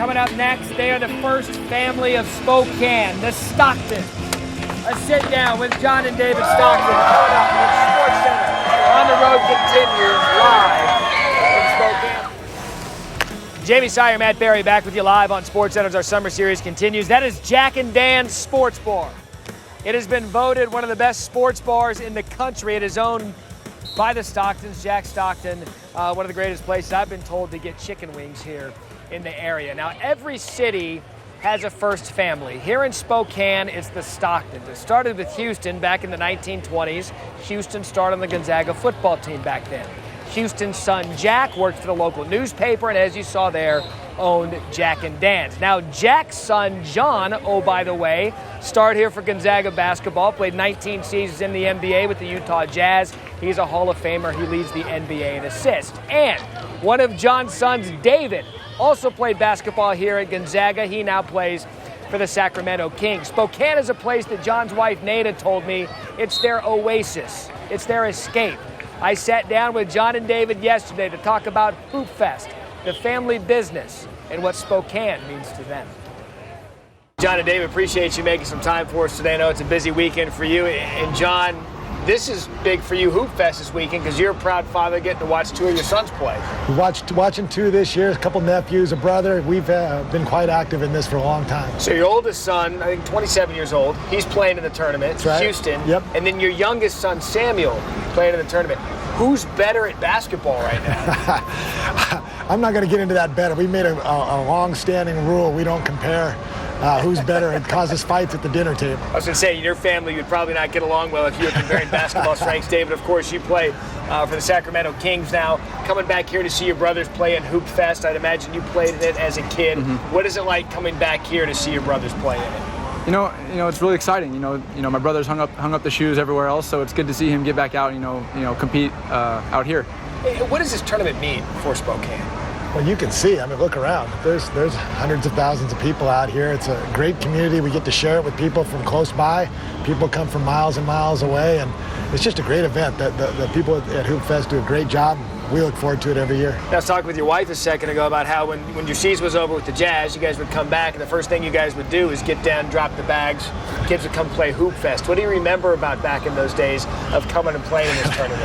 Coming up next, they are the first family of Spokane, the Stocktons. A sit down with John and David Stockton coming up at Sports Center. On the Road continues live in Spokane. Jamie Sire, Matt Berry back with you live on Sports Center as our summer series continues. That is Jack and Dan's Sports Bar. It has been voted one of the best sports bars in the country. It is owned by the Stocktons, Jack Stockton, one of the greatest places I've been told to get chicken wings here in the area. Now, every city has a first family. Here in Spokane, it's the Stocktons. It started with Houston back in the 1920s. Houston started on the Gonzaga football team back then. Houston's son, Jack, worked for the local newspaper, and as you saw there, owned Jack and Dan's. Now, Jack's son, John, oh, by the way, started here for Gonzaga basketball, played 19 seasons in the NBA with the Utah Jazz. He's a Hall of Famer. He leads the NBA in assists. And one of John's sons, David, also played basketball here at Gonzaga. He now plays for the Sacramento Kings. Spokane is a place that John's wife, Nada, told me it's their oasis. It's their escape. I sat down with John and David yesterday to talk about HoopFest, the family business, and what Spokane means to them. John and David, appreciate you making some time for us today. I know it's a busy weekend for you. And John, this is big for you, HoopFest this weekend, because you're a proud father getting to watch two of your sons play. We watching two this year, a couple nephews, a brother. We've been quite active in this for a long time. So your oldest son, I think 27 years old, he's playing in the tournament, That's right. Houston. Yep. And then your youngest son, Samuel, playing in the tournament. Who's better at basketball right now? I'm not going to get into that bet. We made a long-standing rule. We don't compare who's better. It causes fights at the dinner table. I was going to say, in your family, you'd probably not get along well if you were comparing basketball strengths. David, of course, you play for the Sacramento Kings now. Coming back here to see your brothers play in HoopFest, I'd imagine you played in it as a kid. Mm-hmm. What is it like coming back here to see your brothers play in it? You know, it's really exciting. You know, my brother's hung up the shoes everywhere else, so it's good to see him get back out. Compete out here. Hey, what does this tournament mean for Spokane? Well, you can see. I mean, look around. There's hundreds of thousands of people out here. It's a great community. We get to share it with people from close by. People come from miles and miles away, and it's just a great event. The people at HoopFest do a great job. We look forward to it every year. I was talking with your wife a second ago about how when your season was over with the Jazz, you guys would come back, and the first thing you guys would do is get down, drop the bags. Kids would come play HoopFest. What do you remember about back in those days of coming and playing in this tournament?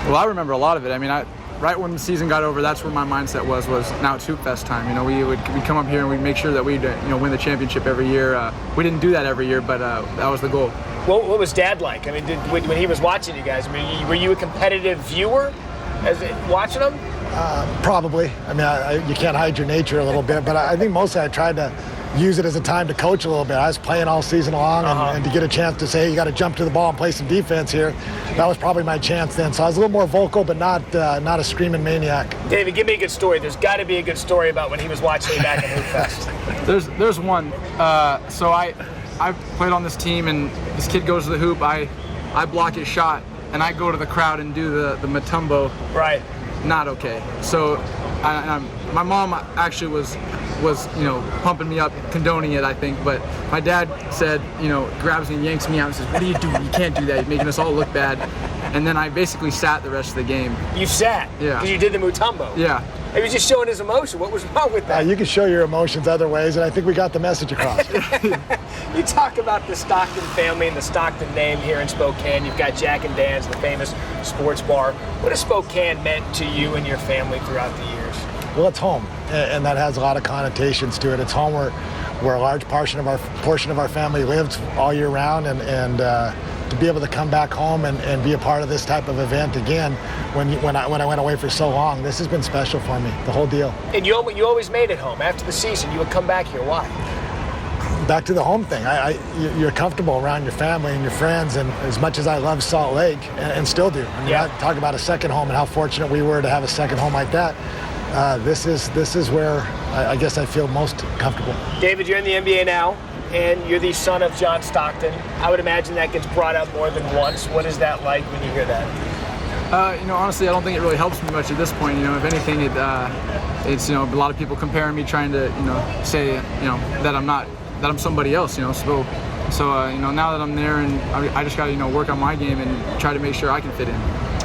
Well, I remember a lot of it. I mean, right when the season got over, that's where my mindset was now it's HoopFest time. You know, we'd come up here and we'd make sure that we'd win the championship every year. We didn't do that every year, but that was the goal. What was Dad like? I mean, when he was watching you guys, I mean, were you a competitive viewer as watching them? Probably. I mean, you can't hide your nature a little bit, but I think mostly I tried to use it as a time to coach a little bit. I was playing all season long, and to get a chance to say, hey, you got to jump to the ball and play some defense here, that was probably my chance then. So I was a little more vocal, but not a screaming maniac. David, give me a good story. There's got to be a good story about when he was watching you back at HoopFest. There's one. So I played on this team, and this kid goes to the hoop. I block his shot, and I go to the crowd and do the Matumbo. Right. Not okay. So my mom actually was pumping me up, condoning it, I think. But my dad said, grabs me and yanks me out and says, "What are you doing? You can't do that. You're making us all look bad." And then I basically sat the rest of the game. You sat? Yeah. Because you did the Mutombo? Yeah. He was just showing his emotion. What was wrong with that? You can show your emotions other ways, and I think we got the message across. You talk about the Stockton family and the Stockton name here in Spokane. You've got Jack and Dan's, the famous sports bar. What has Spokane meant to you and your family throughout the years? Well, it's home, and that has a lot of connotations to it. It's home where a large portion of our family lives all year round, and to be able to come back home and be a part of this type of event again when I went away for so long, this has been special for me, the whole deal. And you always made it home. After the season, you would come back here. Why? Back to the home thing. You're comfortable around your family and your friends, and as much as I love Salt Lake, and still do. I mean, I talk about a second home and how fortunate we were to have a second home like that. This is where I guess I feel most comfortable. David, you're in the NBA now, and you're the son of John Stockton. I would imagine that gets brought up more than once. What is that like when you hear that? Honestly, I don't think it really helps me much at this point. If anything, it's a lot of people comparing me, trying to say that I'm somebody else. So now that I'm there, and I just got to work on my game and try to make sure I can fit in.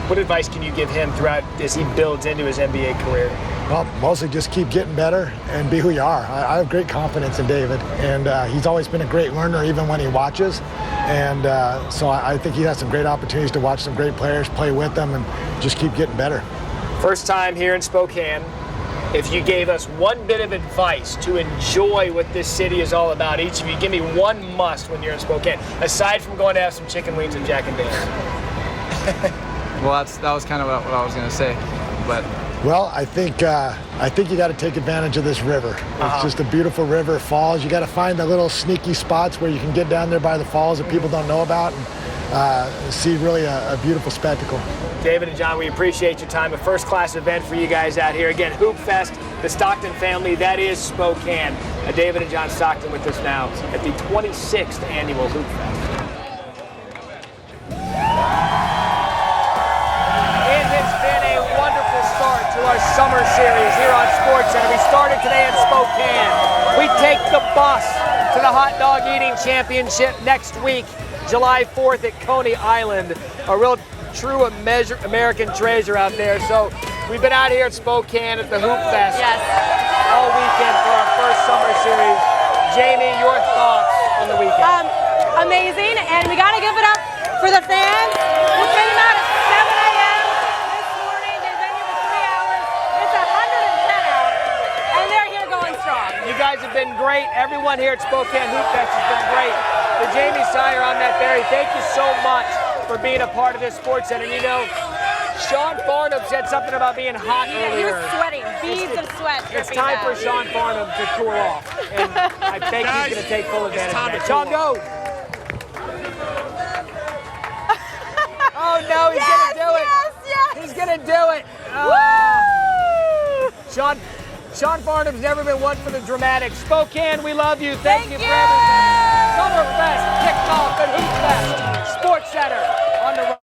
What advice can you give him throughout as he builds into his NBA career? Well, mostly just keep getting better and be who you are. I have great confidence in David, and he's always been a great learner even when he watches. And so I think he has some great opportunities to watch some great players, play with them, and just keep getting better. First time here in Spokane. If you gave us one bit of advice to enjoy what this city is all about, each of you, give me one must when you're in Spokane, aside from going to have some chicken wings and Jack and Dave's. Well, that was kind of what I was going to say, but. Well, I think you got to take advantage of this river. It's just a beautiful river, falls. You got to find the little sneaky spots where you can get down there by the falls that people don't know about and see really a beautiful spectacle. David and John, we appreciate your time. A first-class event for you guys out here. Again, HoopFest, the Stockton family, that is Spokane. David and John Stockton with us now at the 26th annual HoopFest. It has been a wonderful start to our summer series here on SportsCenter. We started today in Spokane. We take the bus to the Hot Dog Eating Championship next week, July 4th at Coney Island. A real true American treasure out there. So we've been out here at Spokane at the HoopFest all weekend for our first summer series. Jamie, your thoughts on the weekend? Amazing, and we got to give it up for the fans who came out at 7 a.m. this morning. They've been here for 3 hours. It's 110 out, and they're here going strong. You guys have been great. Everyone here at Spokane HoopFest has been great. For Jamie Sire, I'm Matt Berry. Thank you so much for being a part of this SportsCenter. You know, Sean Farnham said something about being hot earlier. He was sweating, beads of sweat. It's time for Sean Farnham to cool off, and I think he's going to take full advantage of that. Sean, go! Oh no, he's going to do it! Yes. He's going to do it! Sean Farnham's never been one for the dramatic. Spokane, we love you. Thank you for everything. Summerfest kicked off